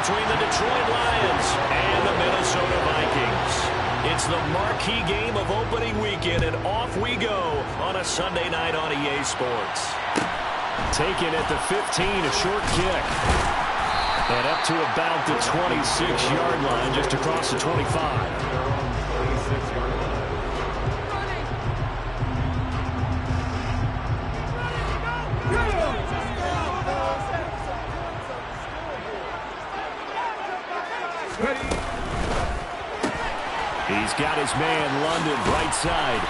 between the Detroit Lions and the Minnesota Vikings. It's the marquee game of opening weekend, and off we go on a Sunday night on EA Sports. Taken at the 15, a short kick. And up to about the 26-yard line, just across the 25. He's got his man, London, right side.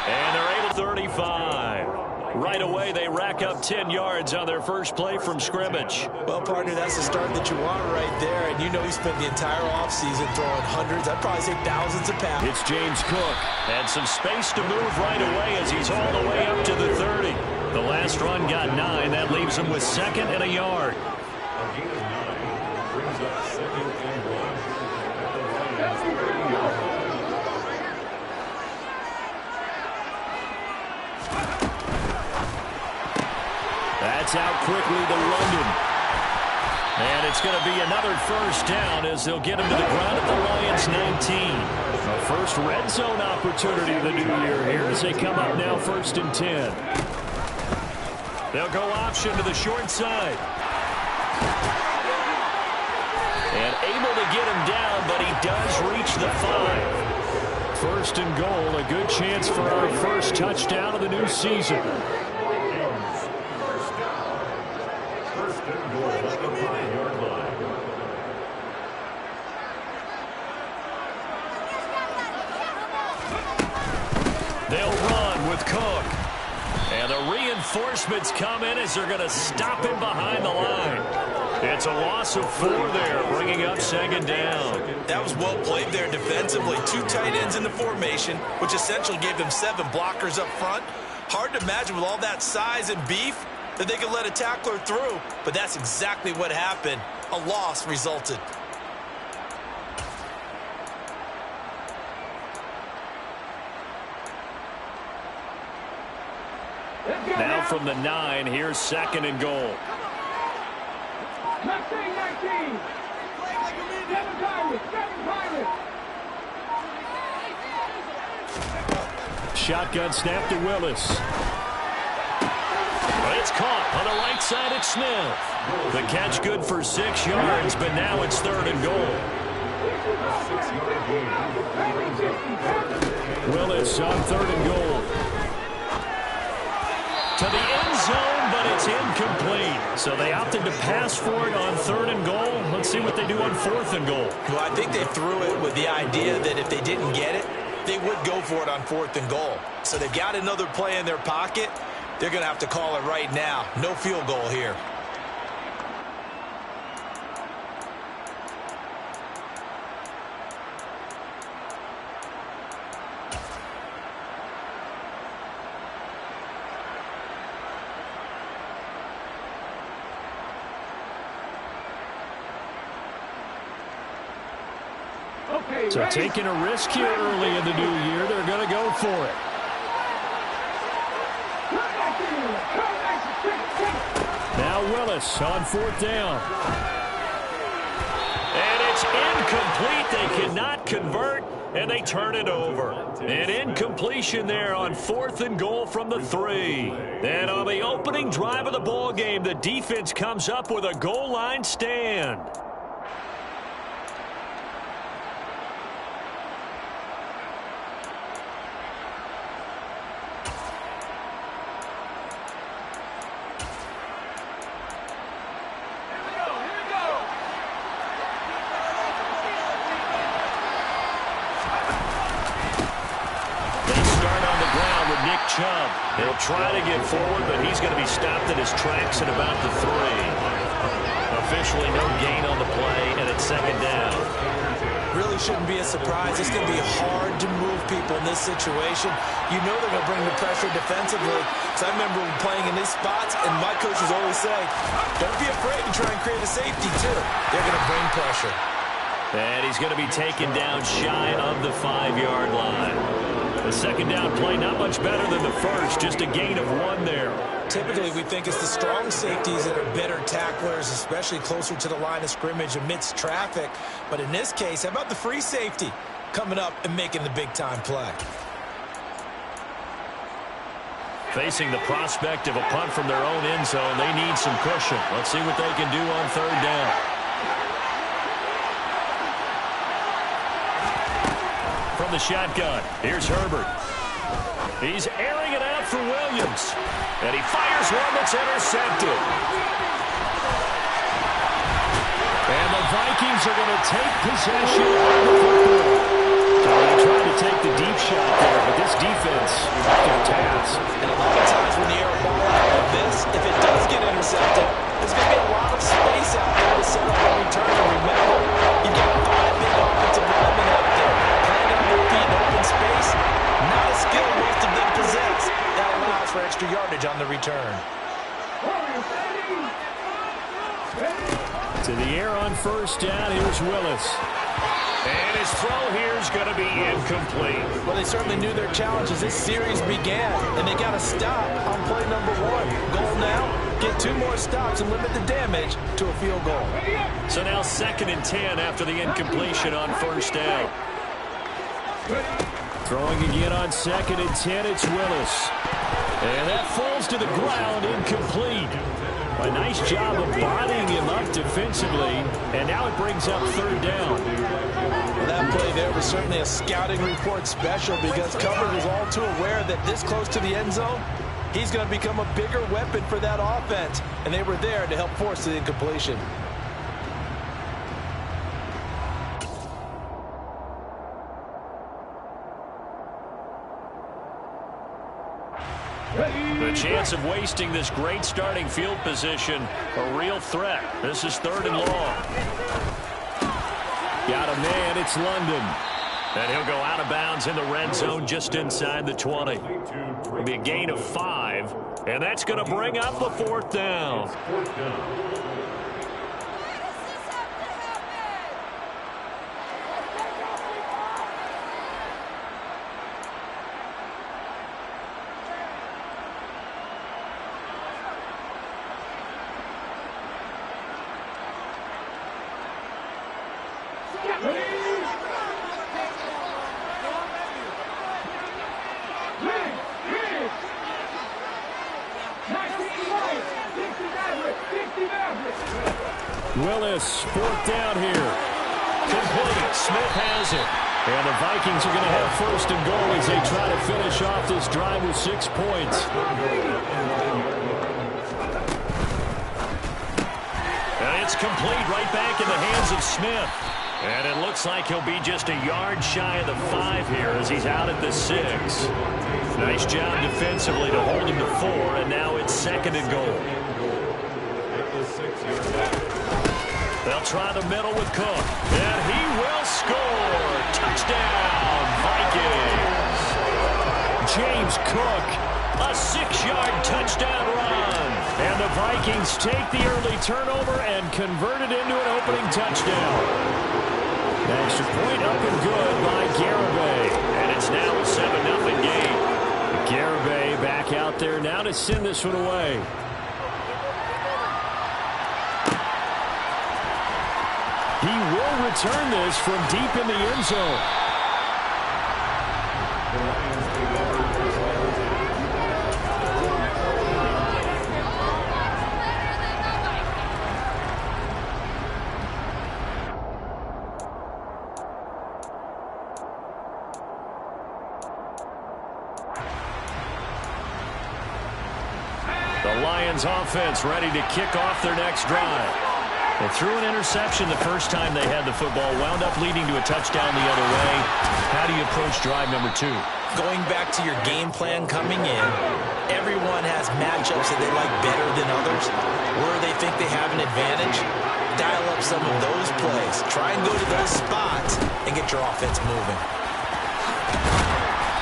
And they're able to 35. Right away, they rack up 10 yards on their first play from scrimmage. Well, partner, that's the start that you want right there. And you know he spent the entire offseason throwing hundreds, I'd probably say thousands of pounds. It's James Cook. And some space to move right away as he's all the way up to the 30. The last run got 9. That leaves him with 2nd and a yard. That's out quickly to London. And it's going to be another first down as they'll get him to the ground at the Lions 19. A first red zone opportunity of the new year here as they come up now 1st and 10. They'll go option to the short side. And able to get him down, but he does reach the 5. 1st and goal, a good chance for our first touchdown of the new season. They'll run with Cook. And the reinforcements come in as they're going to stop him behind the line. It's a loss of 4 there, bringing up 2nd down. That was well played there defensively. 2 tight ends in the formation, which essentially gave them 7 blockers up front. Hard to imagine with all that size and beef that they could let a tackler through, but that's exactly what happened. A loss resulted. Now from the 9, here's 2nd and goal. 19. Shotgun snap to Willis. But it's caught on the right side at Smith. The catch good for 6 yards, but now it's 3rd and goal. Willis on 3rd and goal. To the end zone, but it's incomplete. So they opted to pass for it on 3rd and goal. Let's see what they do on 4th and goal. Well, I think they threw it with the idea that if they didn't get it, they would go for it on 4th and goal. So they've got another play in their pocket. They're going to have to call it right now. No field goal here. So taking a risk here early in the new year, they're going to go for it. Now Willis on 4th down. And it's incomplete. They cannot convert, and they turn it over. An incompletion there on 4th and goal from the 3. And on the opening drive of the ball game, the defense comes up with a goal line stand. Chubb. He'll try to get forward, but he's going to be stopped in his tracks at about the 3. Officially no gain on the play, and it's 2nd down. Really shouldn't be a surprise. It's going to be hard to move people in this situation. You know they're going to bring the pressure defensively. So I remember playing in these spots, and my coaches always say, don't be afraid to try and create a safety, too. They're going to bring pressure. And he's going to be taken down shy of the 5-yard line. The 2nd down play, not much better than the first, just a gain of 1 there. Typically, we think it's the strong safeties that are better tacklers, especially closer to the line of scrimmage amidst traffic. But in this case, how about the free safety coming up and making the big-time play? Facing the prospect of a punt from their own end zone, they need some cushion. Let's see what they can do on third down. From the shotgun, here's Herbert. He's airing it out for Williams. And he fires one that's intercepted. And the Vikings are going to take possession of the football. They tried to take the deep shot there, but this defense up to the task. And a lot of times when you air a ball out like this, if it does get intercepted, there's going to be a lot of space out there to set up a return. And remember, you've got 5 big offensive linemen out there. Playing on their feet in open space, not a skill most of them possess. That allows for extra yardage on the return. To the air on first down, here's Willis. And his throw here is going to be incomplete. Well, they certainly knew their challenge as this series began, and they got to stop on play number 1. Goal now, get 2 more stops and limit the damage to a field goal. So now 2nd and 10 after the incompletion on first down. Throwing again on 2nd and 10, it's Willis. And that falls to the ground, incomplete. A nice job of bodying him up defensively, and now it brings up third down. Well, that play there was certainly a scouting report special because coverage was all too aware that this close to the end zone, he's going to become a bigger weapon for that offense, and they were there to help force the incompletion. The chance of wasting this great starting field position, a real threat. This is 3rd and long. Got a man, it's London. And he'll go out of bounds in the red zone just inside the 20. It'll be a gain of 5, and that's going to bring up the 4th down. Willis, 4th down here. Complete. Smith has it. And the Vikings are going to have 1st and goal as they try to finish off this drive with 6 points. And it's complete right back in the hands of Smith. And it looks like he'll be just a yard shy of the 5 here as he's out at the 6. Nice job defensively to hold him to 4, and now it's 2nd and goal. They'll try the middle with Cook, and he will score. Touchdown, Vikings. James Cook, a 6-yard touchdown run. And the Vikings take the early turnover and convert it into an opening touchdown. Extra point up and good by Garibay. And it's now a 7-0 game. Garibay back out there now to send this one away. He will return this from deep in the end zone. The Lions offense ready to kick off their next drive. They threw an interception the first time they had the football, wound up leading to a touchdown the other way. How do you approach drive number 2? Going back to your game plan coming in, everyone has matchups that they like better than others. Where they think they have an advantage, dial up some of those plays. Try and go to those spots and get your offense moving.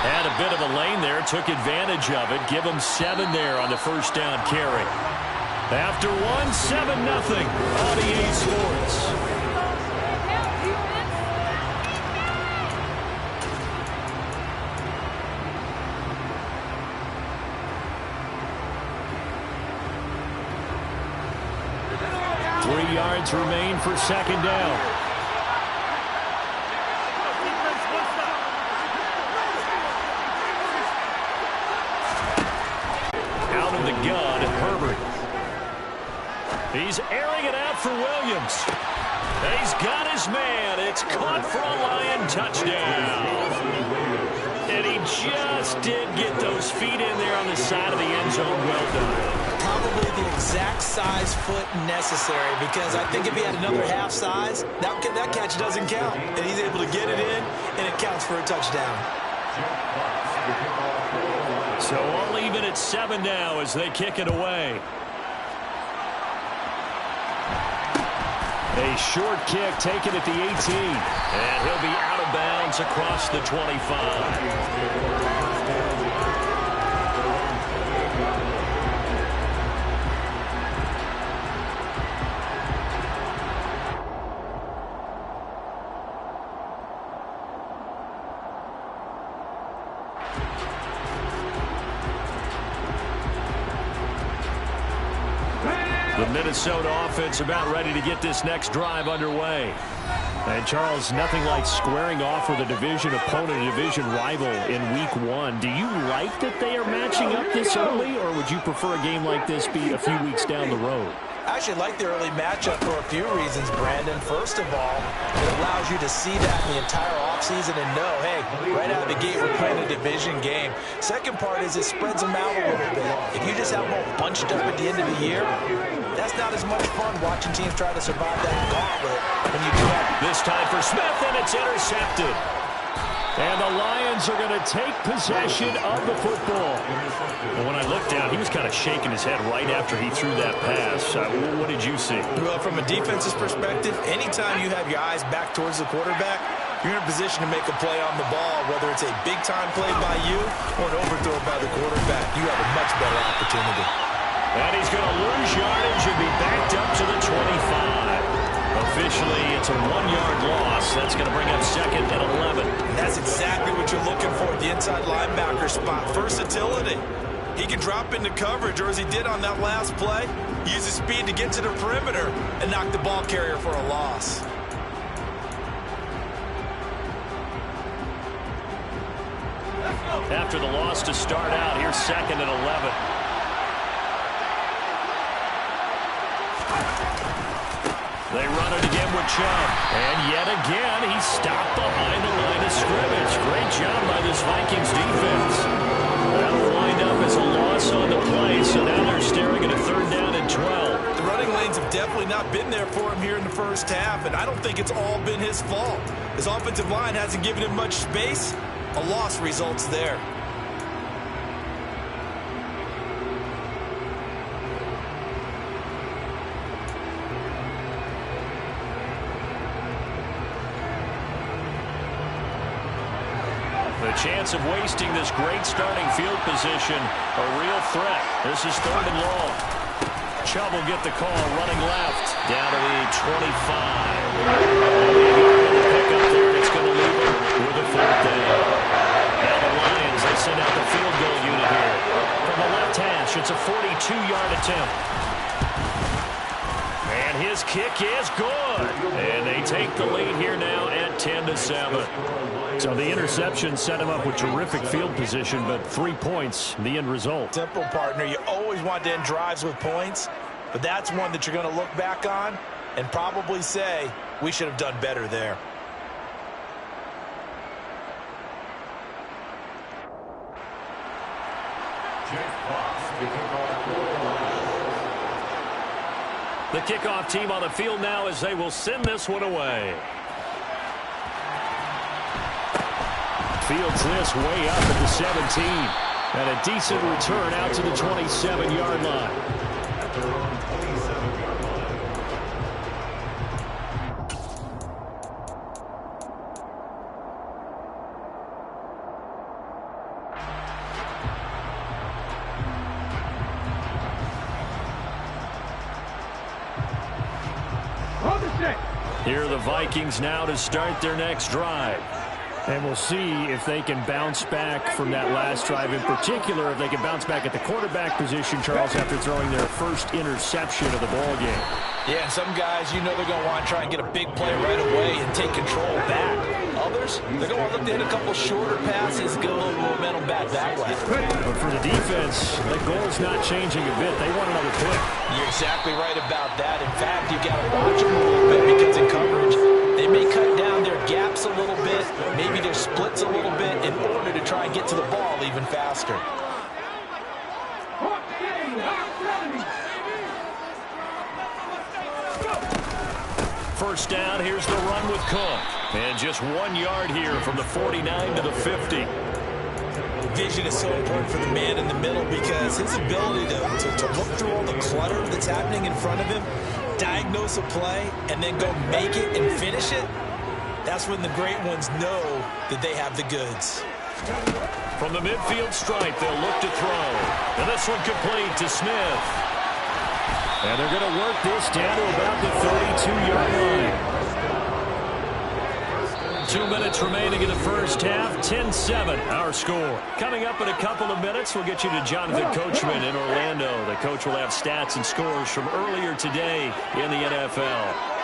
Had a bit of a lane there, took advantage of it. Give them 7 there on the first down carry. After 1, 7-0 on EA Sports. 3 yards remain for second down. Out of the gun, Herbert. He's airing it out for Williams. He's got his man. It's caught for a Lion touchdown. And he just did get those feet in there on the side of the end zone. Well done. Probably the exact size foot necessary, because I think if he had another half size, that catch doesn't count. And he's able to get it in, and it counts for a touchdown. So all even at 7 now as they kick it away. A short kick taken at the 18. And he'll be out of bounds across the 25. The Minnesota offense about ready to get this next drive underway. And, Charles, nothing like squaring off with a division opponent, a division rival in Week 1. Do you like that they are matching up this early, or would you prefer a game like this be a few weeks down the road? I actually like the early matchup for a few reasons, Brandon. First of all, it allows you to see that in the entire offseason and know, hey, right out of the gate, we're playing a division game. Second part is it spreads them out a little bit. If you just have them all bunched up at the end of the year, that's not as much fun watching teams try to survive that gauntlet when you do that. This time for Smith, and it's intercepted. And the Lions are going to take possession of the football. And when I looked down, he was kind of shaking his head right after he threw that pass. What did you see? Well, from a defense's perspective, anytime you have your eyes back towards the quarterback, you're in a position to make a play on the ball, whether it's a big-time play by you or an overthrow by the quarterback. You have a much better opportunity. And he's going to lose yardage and be backed up to the 25. Officially, it's a 1-yard loss. That's going to bring up second and 11. And that's exactly what you're looking for at the inside linebacker spot. Versatility. He can drop into coverage, or as he did on that last play, use his speed to get to the perimeter and knock the ball carrier for a loss. After the loss to start out, here's second and 11. They run it again with Chubb. And yet again, he's stopped behind the line of scrimmage. Great job by this Vikings defense. That'll wind up as a loss on the play, so now they're staring at a 3rd down and 12. The running lanes have definitely not been there for him here in the first half, and I don't think it's all been his fault. His offensive line hasn't given him much space. A loss results there. The chance of wasting this great starting field position, a real threat. This is 3rd and long. Chubb will get the call running left down to the 25. Pick up there, it's going to leave him with a 4th down. Now the Lions, they send out the field goal unit here. From the left hash, it's a 42-yard attempt. And his kick is good. And they take the lead here now at 10-7. So the interception set him up with terrific field position, but 3 points, the end result. Simple, partner. You always want to end drives with points, but that's one that you're going to look back on and probably say, we should have done better there. The kickoff team on the field now as they will send this one away. Fields this way up at the 17. And a decent return out to the 27-yard line. Here are the Vikings now to start their next drive. And we'll see if they can bounce back from that last drive. In particular, if they can bounce back at the quarterback position, Charles, after throwing their first interception of the ball game. Yeah, some guys, you know they're going to want to try and get a big play right away and take control back. Others, they're going to look to hit a couple shorter passes, get a little momentum back that way. But for the defense, the goal's not changing a bit. They want another pick. You're exactly right about that. In fact, you've got to watch them a little bit because in coverage, they may cut down their gaps a little bit, maybe their splits a little bit in order to try and get to the ball even faster. First down, here's the run with Cook. And just 1 yard here from the 49 to the 50. Vision is so important for the man in the middle because his ability to look through all the clutter that's happening in front of him, diagnose a play, and then go make it and finish it, that's when the great ones know that they have the goods. From the midfield stripe, they'll look to throw. And this one complete to Smith. And they're going to work this down to about the 32-yard line. 2 minutes remaining in the first half, 10-7 our score. Coming up in a couple of minutes, we'll get you to Jonathan Coachman in Orlando. The coach will have stats and scores from earlier today in the NFL.